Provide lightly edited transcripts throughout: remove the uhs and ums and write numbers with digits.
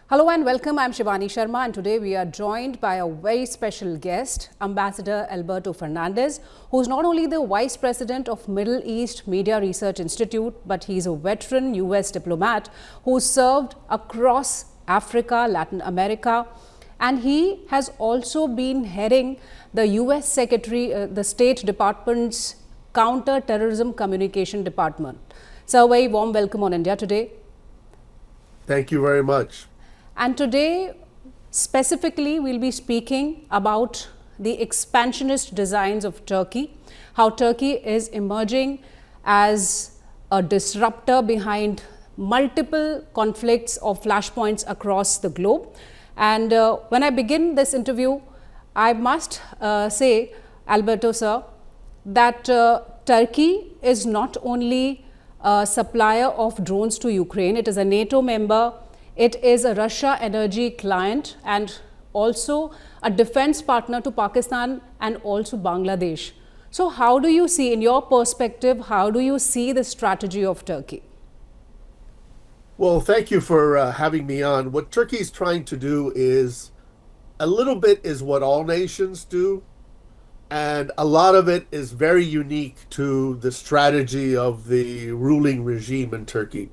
Hello and welcome. I'm Shivani Sharma, and today we are joined by a very special guest, Ambassador Alberto Fernandez, who's not only the Vice President of Middle East Media Research Institute, but he's a veteran US diplomat who served across Africa, Latin America, and he has also been heading the US the State Department's Counter-Terrorism Communication Department. So a very warm welcome on India Today. Thank you very much. And today, specifically, we'll be speaking about the expansionist designs of Turkey, how Turkey is emerging as a disruptor behind multiple conflicts or flashpoints across the globe. And when I begin this interview, I must say, Alberto sir, that Turkey is not only a supplier of drones to Ukraine, it is a NATO member. It is a Russia energy client and also a defense partner to Pakistan and also Bangladesh. So how do you see, in your perspective, how do you see the strategy of Turkey? Well, thank you for having me on. What Turkey is trying to do is a little bit is what all nations do, and a lot of it is very unique to the strategy of the ruling regime in Turkey.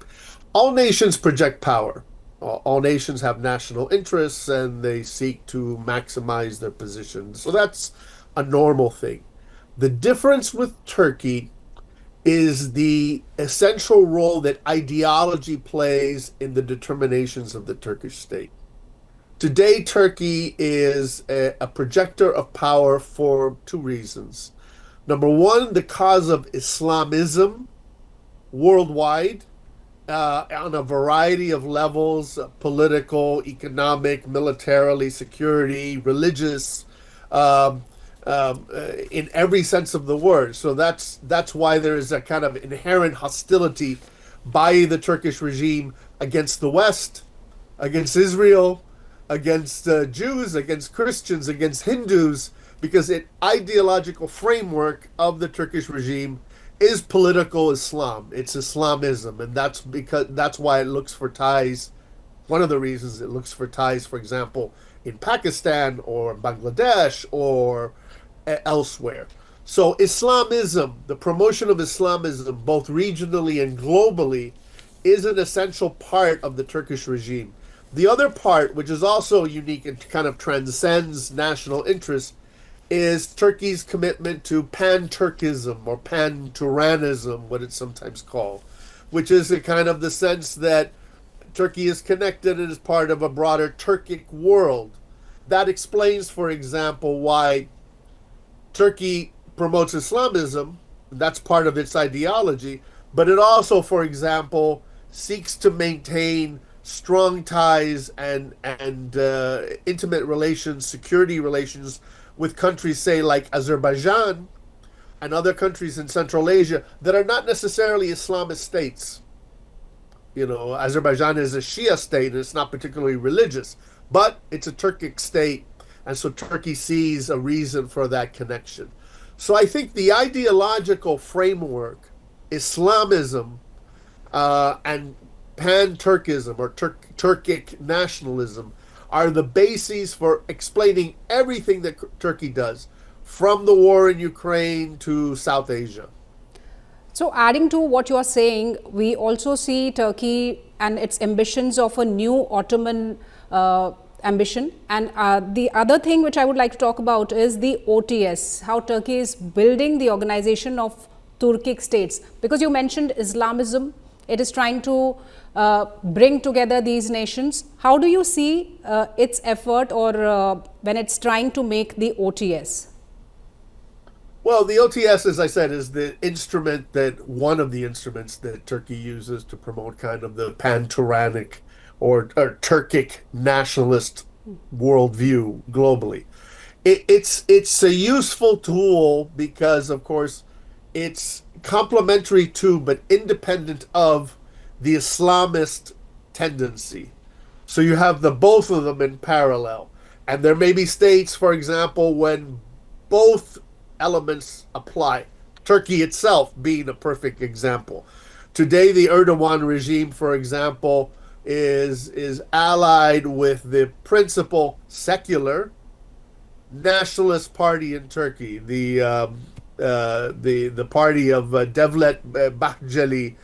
All nations project power. All nations have national interests and they seek to maximize their position. So that's a normal thing. The difference with Turkey is the essential role that ideology plays in the determinations of the Turkish state. Today, Turkey is a projector of power for two reasons. Number one, the cause of Islamism worldwide. On a variety of levels, political, economic, militarily, security, religious, in every sense of the word. So that's why there is a kind of inherent hostility by the Turkish regime against the West, against Israel, against Jews, against Christians, against Hindus, because the ideological framework of the Turkish regime is political Islam. It's Islamism, and that's why it looks for ties. One of the reasons it looks for ties, for example, in Pakistan or Bangladesh or elsewhere. So Islamism, the promotion of Islamism, both regionally and globally, is an essential part of the Turkish regime. The other part, which is also unique and kind of transcends national interest, is Turkey's commitment to Pan-Turkism or Pan-Turanism, what it's sometimes called, which is a kind of the sense that Turkey is connected and is part of a broader Turkic world. That explains, for example, why Turkey promotes Islamism. That's part of its ideology, but it also, for example, seeks to maintain strong ties and intimate relations, security relations with countries, say, like Azerbaijan and other countries in Central Asia that are not necessarily Islamist states. You know, Azerbaijan is a Shia state and it's not particularly religious, but it's a Turkic state, and so Turkey sees a reason for that connection. So I think the ideological framework, Islamism, and Pan-Turkism or Turkic nationalism are the bases for explaining everything that Turkey does, from the war in Ukraine to South Asia. So adding to what you are saying, we also see Turkey and its ambitions of a new Ottoman ambition. And the other thing which I would like to talk about is the OTS, how Turkey is building the organization of Turkic states. Because you mentioned Islamism, it is trying to bring together these nations. How do you see its effort or when it's trying to make the OTS? Well, the OTS, as I said, is the instrument one of the instruments that Turkey uses to promote kind of the pan-Turanic or Turkic nationalist worldview globally. It's a useful tool because, of course, it's complementary to but independent of the Islamist tendency. So you have both of them in parallel. And there may be states, for example, when both elements apply. Turkey itself being a perfect example. Today, the Erdogan regime, for example, is allied with the principal secular nationalist party in Turkey, the party of Devlet Bahçeli,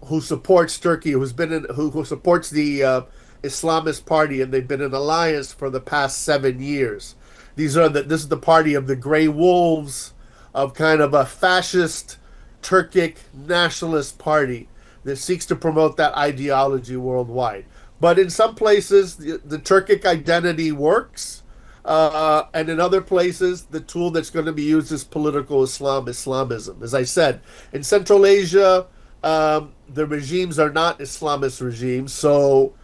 who supports Turkey, who supports the Islamist party, and they've been in alliance for the past 7 years. This is the party of the gray wolves, of kind of a fascist Turkic nationalist party that seeks to promote that ideology worldwide. But in some places, the Turkic identity works, and in other places, the tool that's going to be used is political Islamism. As I said, in Central Asia, the regimes are not Islamist regimes, so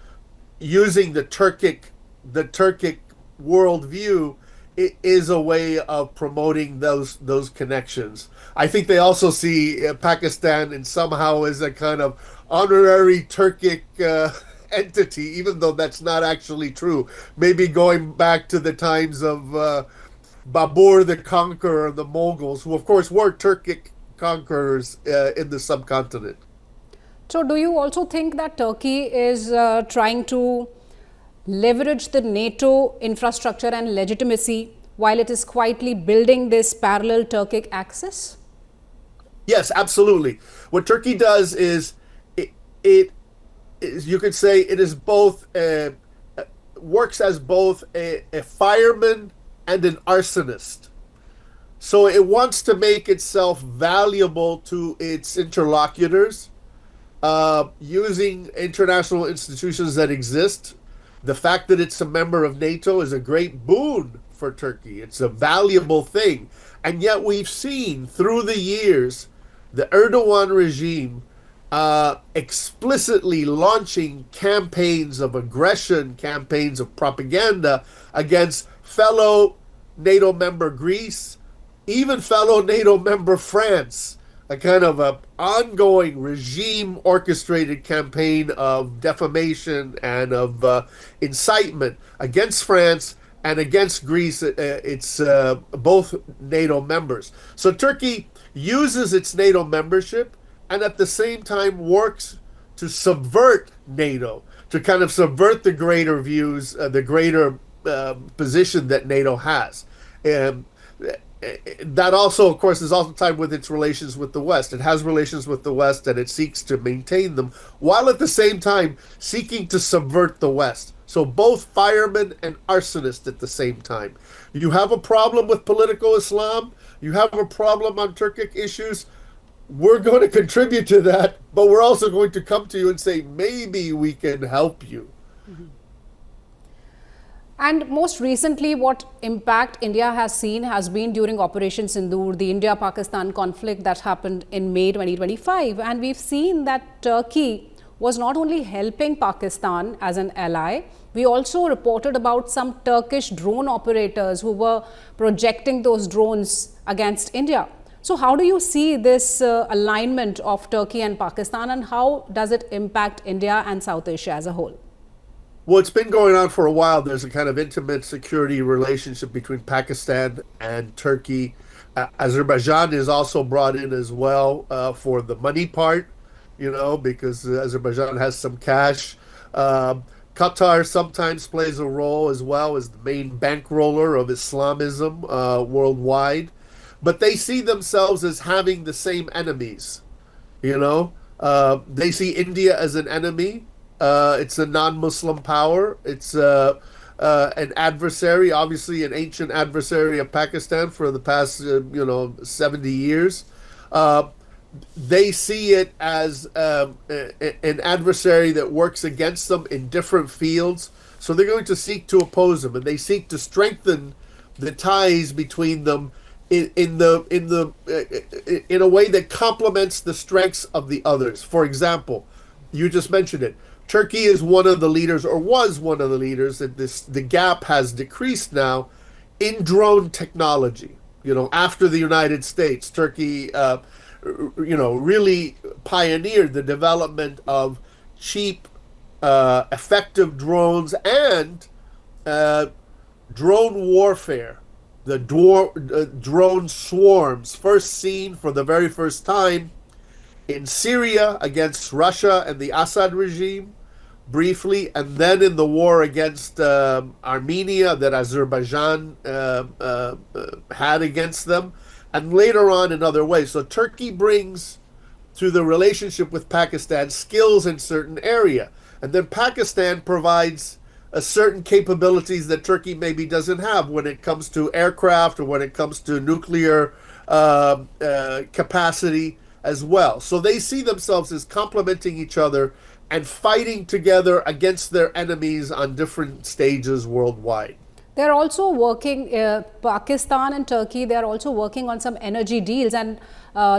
using the Turkic worldview is a way of promoting those connections. I think they also see Pakistan in somehow as a kind of honorary Turkic entity, even though that's not actually true. Maybe going back to the times of Babur the Conqueror and the Mongols, who of course were Turkic conquerors in the subcontinent. So do you also think that Turkey is trying to leverage the NATO infrastructure and legitimacy while it is quietly building this parallel Turkic axis? Yes, absolutely. What Turkey does is it is, you could say, it is both works as both a fireman and an arsonist. So it wants to make itself valuable to its interlocutors, using international institutions that exist. The fact that it's a member of NATO is a great boon for Turkey. It's a valuable thing. And yet we've seen through the years the Erdogan regime explicitly launching campaigns of aggression, campaigns of propaganda against fellow NATO member Greece, even fellow NATO member France, a kind of a ongoing regime orchestrated campaign of defamation and of incitement against France and against Greece. It's both NATO members. So Turkey uses its NATO membership and at the same time works to subvert NATO, to kind of subvert the greater views, the greater position that NATO has. That also, of course, is also tied with its relations with the West. It has relations with the West and it seeks to maintain them, while at the same time seeking to subvert the West. So both fireman and arsonist at the same time. You have a problem with political Islam, you have a problem on Turkic issues, we're going to contribute to that, but we're also going to come to you and say, maybe we can help you. Mm-hmm. And most recently, what impact India has seen has been during Operation Sindoor, the India-Pakistan conflict that happened in May 2025. And we've seen that Turkey was not only helping Pakistan as an ally, we also reported about some Turkish drone operators who were projecting those drones against India. So how do you see this alignment of Turkey and Pakistan, and how does it impact India and South Asia as a whole? Well, it's been going on for a while. There's a kind of intimate security relationship between Pakistan and Turkey. Azerbaijan is also brought in as well for the money part, because Azerbaijan has some cash. Qatar sometimes plays a role as well as the main bankroller of Islamism worldwide. But they see themselves as having the same enemies, They see India as an enemy. It's a non-Muslim power. It's an adversary, obviously an ancient adversary of Pakistan for the past, 70 years. They see it as an adversary that works against them in different fields. So they're going to seek to oppose them, and they seek to strengthen the ties between them in a way that complements the strengths of the others. For example, you just mentioned it. Turkey is one of the leaders, or was one of the leaders, that the gap has decreased now in drone technology. After the United States, Turkey, really pioneered the development of cheap, effective drones and drone warfare. The drone swarms, first seen for the very first time in Syria against Russia and the Assad regime, briefly, and then in the war against Armenia that Azerbaijan had against them, and later on in other ways. So Turkey brings to the relationship with Pakistan skills in certain area, and then Pakistan provides a certain capabilities that Turkey maybe doesn't have when it comes to aircraft or when it comes to nuclear capacity as well. So they see themselves as complementing each other and fighting together against their enemies on different stages worldwide. They're also working, Pakistan and Turkey, they're also working on some energy deals, and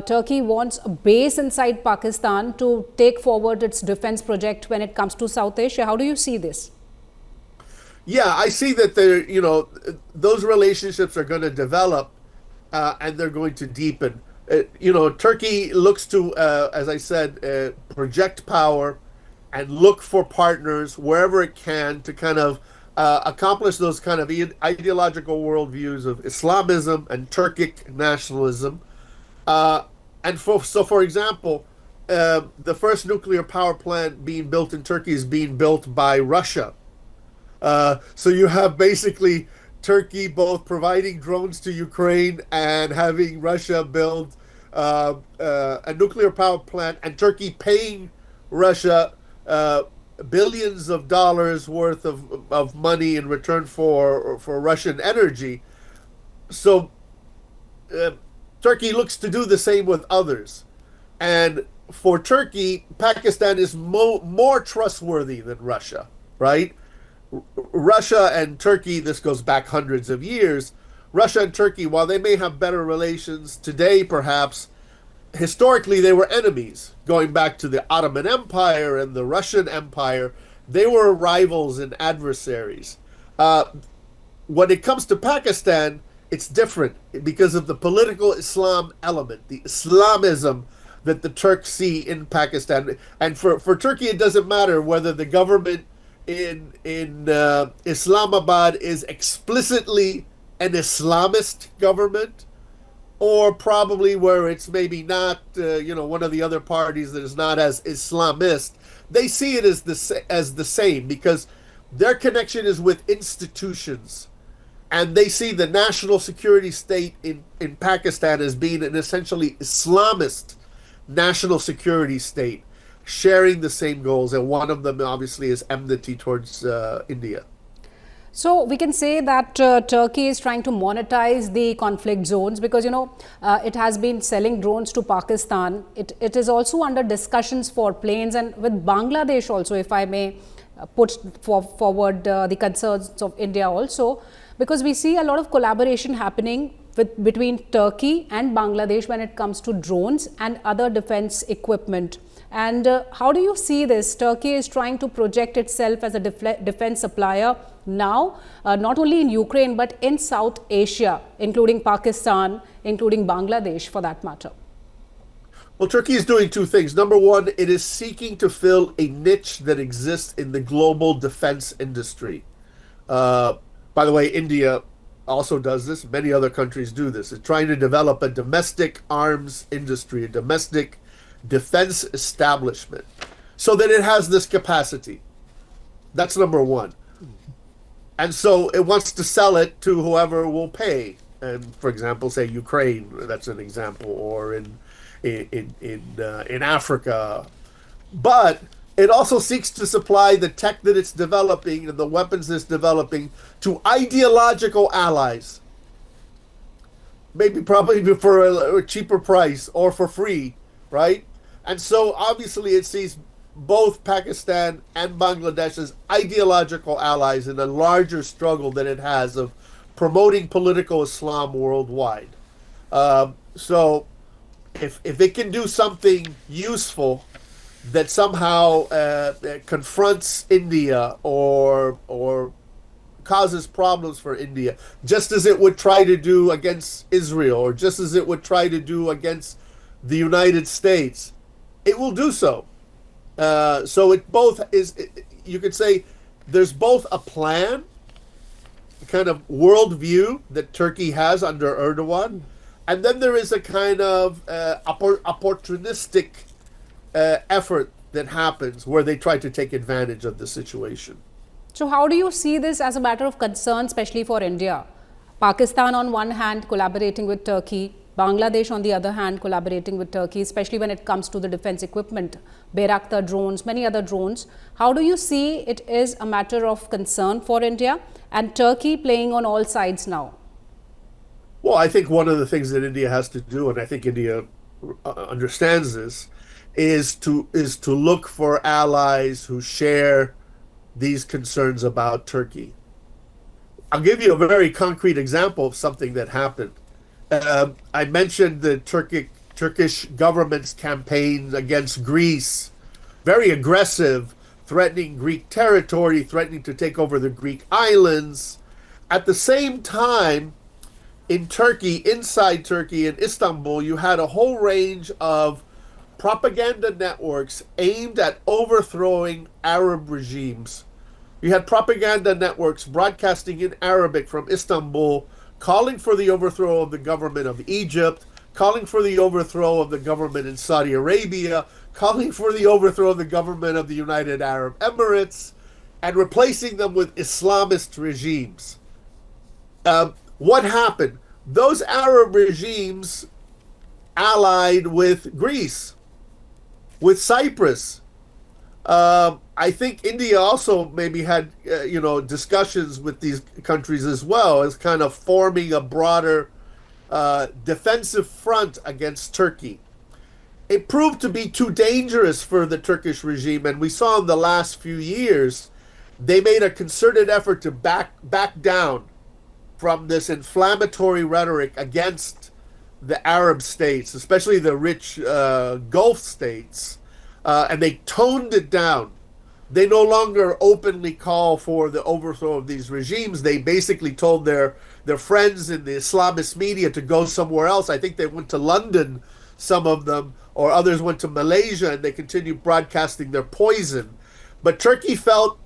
Turkey wants a base inside Pakistan to take forward its defense project when it comes to South Asia. How do you see this? Yeah, I see that those relationships are going to develop and they're going to deepen. Turkey looks to, as I said, project power and look for partners wherever it can to kind of accomplish those kind of ideological worldviews of Islamism and Turkic nationalism. For example, the first nuclear power plant being built in Turkey is being built by Russia. So you have basically Turkey both providing drones to Ukraine and having Russia build a nuclear power plant, and Turkey paying Russia billions of dollars worth of money in return for Russian energy. So Turkey looks to do the same with others. And for Turkey, Pakistan is more trustworthy than Russia, right? Russia and Turkey, this goes back hundreds of years. Russia and Turkey, while they may have better relations today, perhaps, historically they were enemies. Going back to the Ottoman Empire and the Russian Empire, they were rivals and adversaries. When it comes to Pakistan, it's different because of the political Islam element, the Islamism that the Turks see in Pakistan. And for Turkey, it doesn't matter whether the government in Islamabad is explicitly an Islamist government, or probably where it's maybe not, one of the other parties that is not as Islamist. They see it as the same because their connection is with institutions, and they see the national security state in Pakistan as being an essentially Islamist national security state, sharing the same goals, and one of them obviously is enmity towards India. So we can say that Turkey is trying to monetize the conflict zones because, it has been selling drones to Pakistan. It is also under discussions for planes, and with Bangladesh also, if I may put forward the concerns of India also, because we see a lot of collaboration happening between Turkey and Bangladesh when it comes to drones and other defense equipment. And how do you see this? Turkey is trying to project itself as a defense supplier now, not only in Ukraine, but in South Asia, including Pakistan, including Bangladesh for that matter. Well, Turkey is doing two things. Number one, it is seeking to fill a niche that exists in the global defense industry. By the way, India also does this. Many other countries do this. It's trying to develop a domestic arms industry, a domestic defense establishment, so that it has this capacity. That's number one. And so it wants to sell it to whoever will pay. And for example, say Ukraine, that's an example, or in Africa. But it also seeks to supply the tech that it's developing and the weapons it's developing to ideological allies. Maybe probably for a cheaper price or for free, right? And so obviously it sees both Pakistan and Bangladesh as ideological allies in a larger struggle that it has of promoting political Islam worldwide. So if it can do something useful that somehow confronts India or causes problems for India, just as it would try to do against Israel, or just as it would try to do against the United States, it will do so. So it both is, you could say, there's both a plan, a kind of worldview that Turkey has under Erdogan, and then there is a kind of opportunistic effort that happens where they try to take advantage of the situation. So how do you see this as a matter of concern, especially for India? Pakistan on one hand collaborating with Turkey, Bangladesh on the other hand collaborating with Turkey, especially when it comes to the defense equipment, Bayraktar drones, many other drones. How do you see it is a matter of concern for India and Turkey playing on all sides now? Well, I think one of the things that India has to do, and I think India understands this, is to look for allies who share these concerns about Turkey. I'll give you a very concrete example of something that happened. I mentioned the Turkish government's campaign against Greece, very aggressive, threatening Greek territory, threatening to take over the Greek islands. At the same time, in Turkey, inside Turkey, in Istanbul, you had a whole range of propaganda networks aimed at overthrowing Arab regimes. You had propaganda networks broadcasting in Arabic from Istanbul, calling for the overthrow of the government of Egypt, calling for the overthrow of the government in Saudi Arabia, calling for the overthrow of the government of the United Arab Emirates, and replacing them with Islamist regimes. What happened? Those Arab regimes allied with Greece, with Cyprus. I think India also maybe had, discussions with these countries as well, as kind of forming a broader defensive front against Turkey. It proved to be too dangerous for the Turkish regime, and we saw in the last few years, they made a concerted effort to back down from this inflammatory rhetoric against the Arab states, especially the rich Gulf states, and they toned it down. They no longer openly call for the overthrow of these regimes. They basically told their friends in the Islamist media to go somewhere else. I think they went to London, some of them, or others went to Malaysia, and they continued broadcasting their poison. But Turkey felt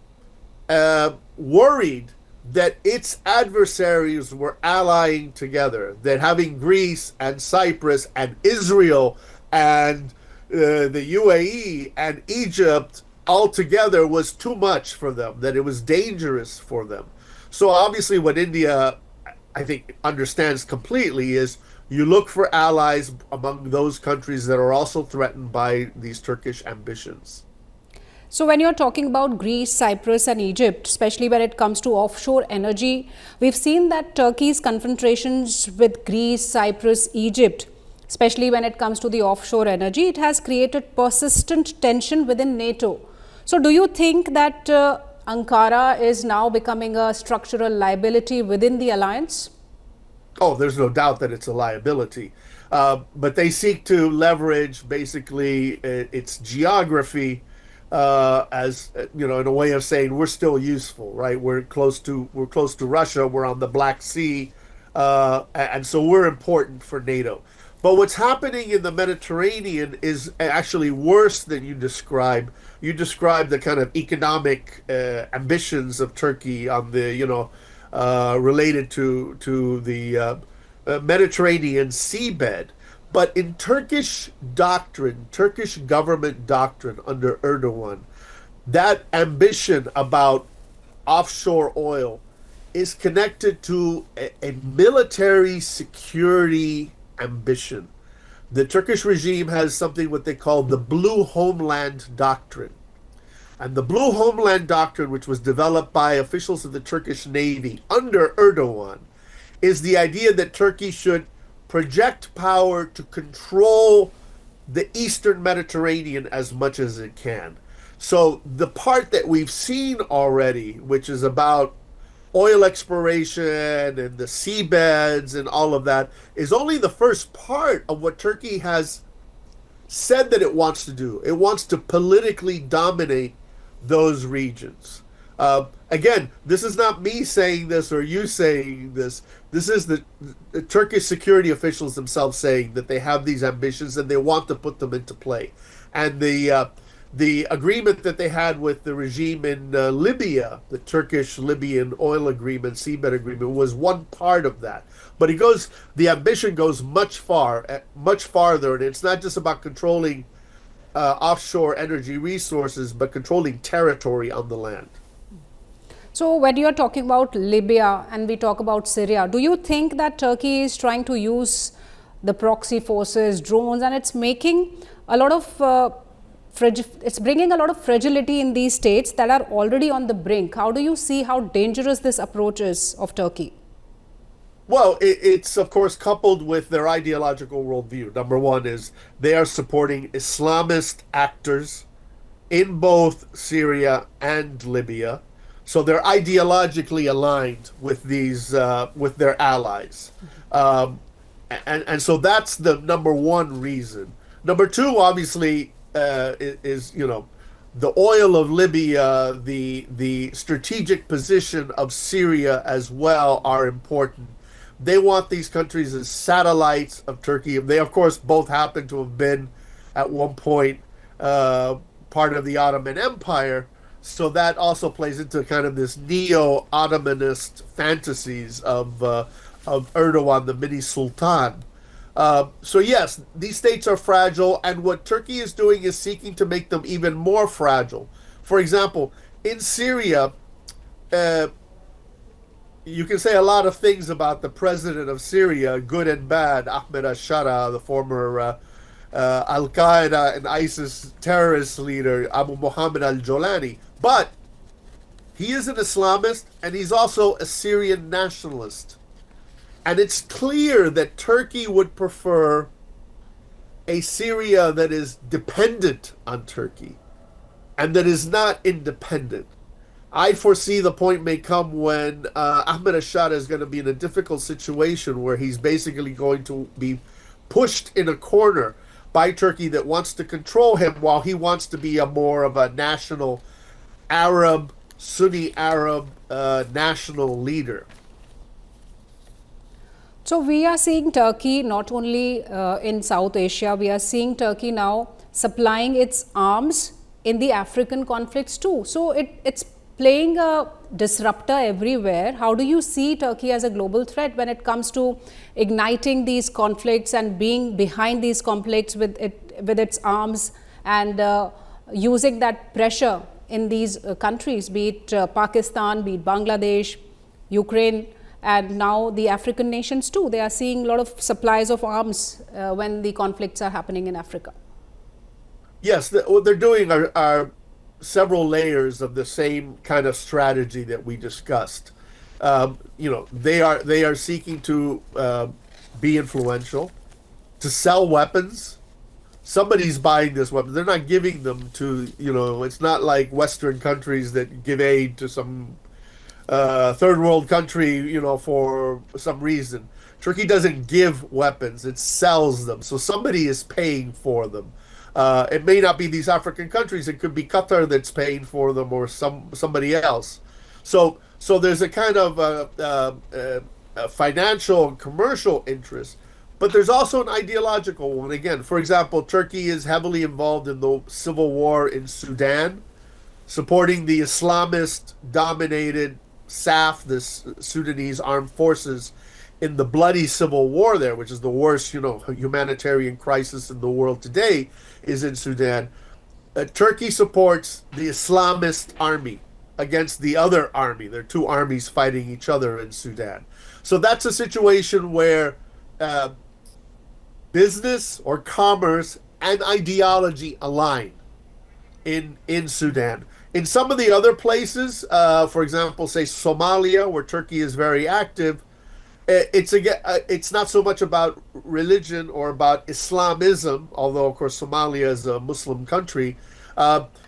worried that its adversaries were allying together, that having Greece and Cyprus and Israel and the UAE and Egypt all together was too much for them, that it was dangerous for them. So obviously what India, I think, understands completely is you look for allies among those countries that are also threatened by these Turkish ambitions. So when you're talking about Greece, Cyprus and Egypt, especially when it comes to offshore energy, we've seen that Turkey's confrontations with Greece, Cyprus, Egypt, especially when it comes to the offshore energy, it has created persistent tension within NATO. So do you think that Ankara is now becoming a structural liability within the alliance? Oh, there's no doubt that it's a liability. But they seek to leverage basically its geography as in a way of saying we're still useful, right? We're close to Russia. We're on the Black Sea, and so we're important for NATO. But what's happening in the Mediterranean is actually worse than you describe. You describe the kind of economic ambitions of Turkey on the related to the Mediterranean seabed. But in Turkish doctrine, Turkish government doctrine under Erdogan, that ambition about offshore oil is connected to a military security ambition. The Turkish regime has something what they call the Blue Homeland Doctrine. And the Blue Homeland Doctrine, which was developed by officials of the Turkish Navy under Erdogan, is the idea that Turkey should project power to control the Eastern Mediterranean as much as it can. So the part that we've seen already, which is about oil exploration and the seabeds and all of that, is only the first part of what Turkey has said that it wants to do. It wants to politically dominate those regions. Again, this is not me saying this or you saying this. This is the Turkish security officials themselves saying that they have these ambitions and they want to put them into play. And the agreement that they had with the regime in Libya, the Turkish-Libyan oil agreement, seabed agreement, was one part of that. But the ambition goes much farther, and it's not just about controlling offshore energy resources, but controlling territory on the land. So when you are talking about Libya and we talk about Syria, do you think that Turkey is trying to use the proxy forces, drones, and it's making a lot of it's bringing a lot of fragility in these states that are already on the brink? How do you see how dangerous this approach is of Turkey? Well, it's of course coupled with their ideological worldview. Number one is they are supporting Islamist actors in both Syria and Libya. So they're ideologically aligned with these with their allies, and so that's the number one reason. Number two, obviously, is the oil of Libya, the strategic position of Syria as well are important. They want these countries as satellites of Turkey. They, of course, both happen to have been at one point part of the Ottoman Empire. So that also plays into kind of this neo-Ottomanist fantasies of Erdogan, the mini sultan. So yes, these states are fragile, and what Turkey is doing is seeking to make them even more fragile. For example, in Syria, you can say a lot of things about the president of Syria, good and bad, Ahmed al-Shara, the former Al-Qaeda and ISIS terrorist leader, Abu Muhammad al-Jolani. But he is an Islamist, and he's also a Syrian nationalist. And it's clear that Turkey would prefer a Syria that is dependent on Turkey and that is not independent. I foresee the point may come when Ahmed al-Shara is going to be in a difficult situation where he's basically going to be pushed in a corner by Turkey that wants to control him while he wants to be more of a national Arab, Sunni Arab national leader. So we are seeing Turkey not only in South Asia, we are seeing Turkey now supplying its arms in the African conflicts too. So it's playing a disruptor everywhere. How do you see Turkey as a global threat when it comes to igniting these conflicts and being behind these conflicts with its arms and using that pressure in these countries, be it Pakistan, be it Bangladesh, Ukraine, and now the African nations too? They are seeing a lot of supplies of arms when the conflicts are happening in Africa. Yes, what they're doing are several layers of the same kind of strategy that we discussed. They are seeking to be influential, to sell weapons. Somebody's buying this weapon. They're not giving them to, it's not like Western countries that give aid to some third world country, for some reason. Turkey doesn't give weapons, it sells them. So somebody is paying for them. It may not be these African countries. It could be Qatar that's paying for them, or somebody else. So there's a kind of a financial and commercial interest, but there's also an ideological one. Again, for example, Turkey is heavily involved in the civil war in Sudan, supporting the Islamist-dominated SAF, the Sudanese armed forces, in the bloody civil war there, which is the worst, humanitarian crisis in the world today, is in Sudan. Turkey supports the Islamist army against the other army. There are two armies fighting each other in Sudan. So that's a situation where business or commerce and ideology align in Sudan. In some of the other places, for example, say Somalia, where Turkey is very active, it's not so much about religion or about Islamism, although of course Somalia is a Muslim country.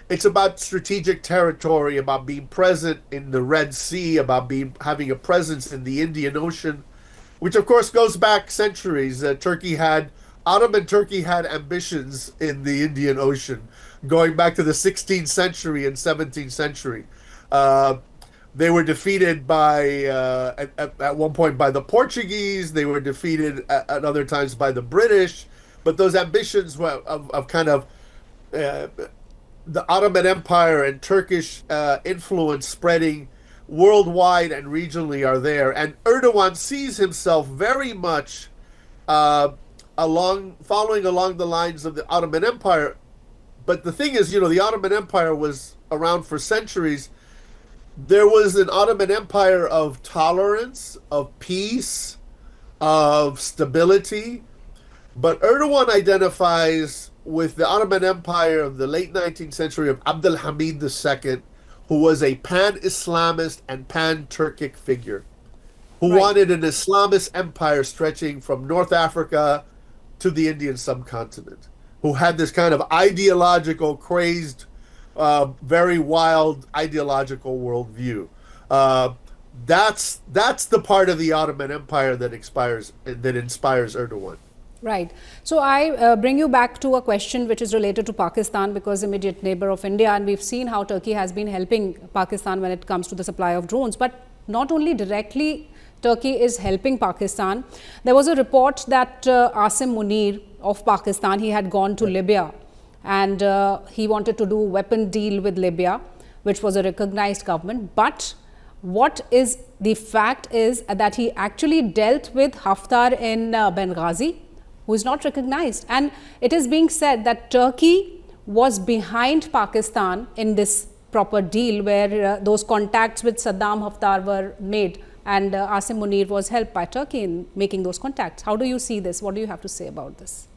It's about strategic territory, about being present in the Red Sea, about having a presence in the Indian Ocean, which of course goes back centuries. Ottoman Turkey had ambitions in the Indian Ocean, going back to the 16th century and 17th century. They were defeated at one point by the Portuguese. They were defeated at other times by the British. But those ambitions of kind of the Ottoman Empire and Turkish influence spreading worldwide and regionally are there. And Erdogan sees himself very much following along the lines of the Ottoman Empire, But the thing is, the Ottoman Empire was around for centuries. There was an Ottoman Empire of tolerance, of peace, of stability. But Erdogan identifies with the Ottoman Empire of the late 19th century of Abdul Hamid II, who was a pan-Islamist and pan-Turkic figure, who Right. wanted an Islamist empire stretching from North Africa to the Indian subcontinent, who had this kind of ideological, crazed, very wild ideological worldview. Uh, that's the part of the Ottoman Empire that inspires Erdogan. Right. So I bring you back to a question which is related to Pakistan, because immediate neighbor of India, and we've seen how Turkey has been helping Pakistan when it comes to the supply of drones. But not only directly Turkey is helping Pakistan. There was a report that Asim Munir of Pakistan, he had gone to Libya, and he wanted to do weapon deal with Libya, which was a recognized government. But what is the fact is that he actually dealt with Haftar in Benghazi, who is not recognized. And it is being said that Turkey was behind Pakistan in this proper deal, where those contacts with Saddam Haftar were made, and Asim Munir was helped by Turkey in making those contacts. How do you see this? What do you have to say about this?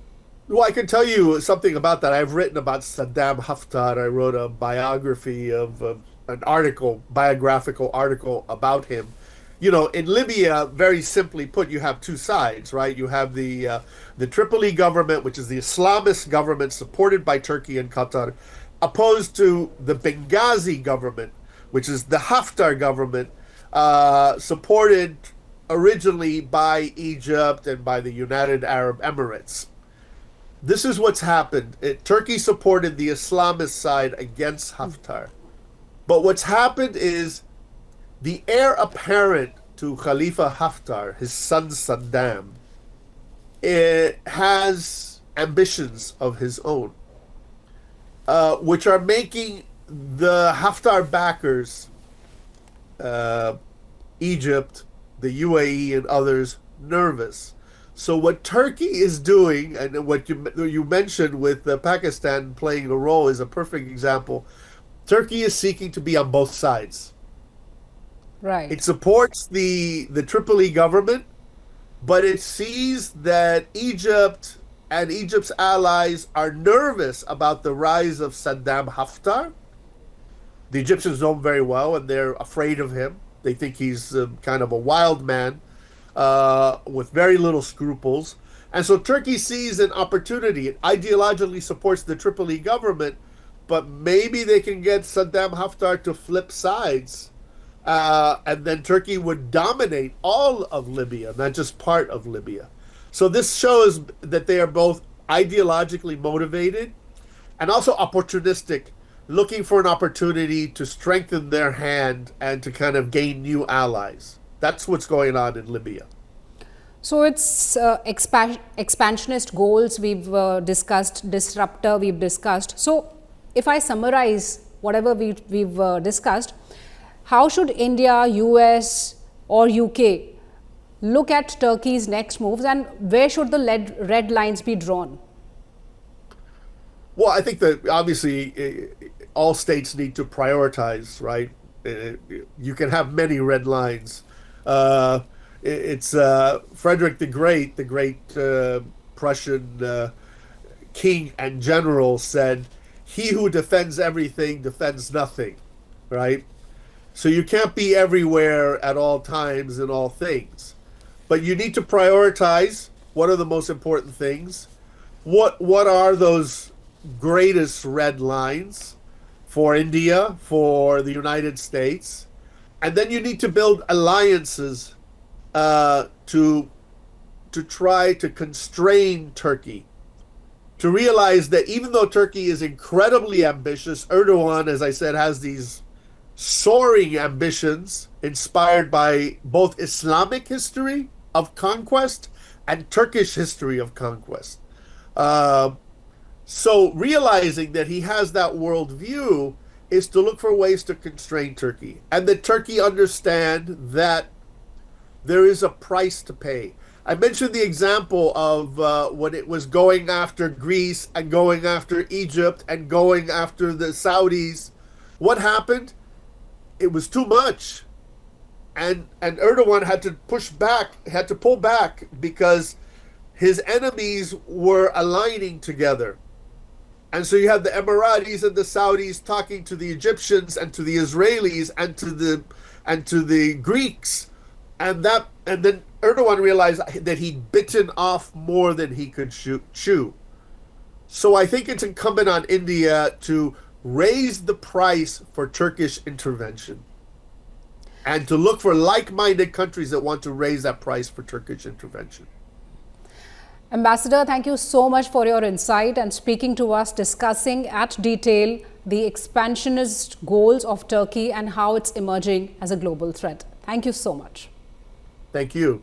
Well, I can tell you something about that. I've written about Saddam Haftar. I wrote a biography of an article, biographical article about him. In Libya, very simply put, you have two sides, right? You have the Tripoli government, which is the Islamist government supported by Turkey and Qatar, opposed to the Benghazi government, which is the Haftar government, supported originally by Egypt and by the United Arab Emirates. This is what's happened. Turkey supported the Islamist side against Haftar. But what's happened is the heir apparent to Khalifa Haftar, his son Saddam, has ambitions of his own, which are making the Haftar backers, Egypt, the UAE, and others, nervous. So what Turkey is doing, and what you mentioned with Pakistan playing a role, is a perfect example. Turkey is seeking to be on both sides. Right. It supports the Tripoli government, but it sees that Egypt and Egypt's allies are nervous about the rise of Saddam Haftar. The Egyptians know him very well, and they're afraid of him. They think he's kind of a wild man with very little scruples. And so Turkey sees an opportunity. It ideologically supports the Tripoli government, but maybe they can get Saddam Haftar to flip sides. And then Turkey would dominate all of Libya, not just part of Libya. So this shows that they are both ideologically motivated and also opportunistic, looking for an opportunity to strengthen their hand and to kind of gain new allies. That's what's going on in Libya. So it's expansionist goals we've discussed, disruptor we've discussed. So if I summarize whatever we've discussed, how should India, US or UK look at Turkey's next moves, and where should the red lines be drawn? Well, I think that obviously all states need to prioritize, right? You can have many red lines. It's Frederick the great Prussian king and general said, "He who defends everything defends nothing," right? So you can't be everywhere at all times in all things. But you need to prioritize what are the most important things. What are those greatest red lines for India, for the United States? And then you need to build alliances to try to constrain Turkey. To realize that even though Turkey is incredibly ambitious, Erdogan, as I said, has these soaring ambitions inspired by both Islamic history of conquest and Turkish history of conquest. So realizing that he has that worldview is to look for ways to constrain Turkey, and that Turkey understand that there is a price to pay. I mentioned the example of when it was going after Greece and going after Egypt and going after the Saudis. What happened? It was too much. And Erdogan had to pull back because his enemies were aligning together. And so you have the Emiratis and the Saudis talking to the Egyptians and to the Israelis and to the Greeks, and then Erdogan realized that he'd bitten off more than he could chew. So I think it's incumbent on India to raise the price for Turkish intervention and to look for like-minded countries that want to raise that price for Turkish intervention. Ambassador, thank you so much for your insight and speaking to us, discussing at detail the expansionist goals of Turkey and how it's emerging as a global threat. Thank you so much. Thank you.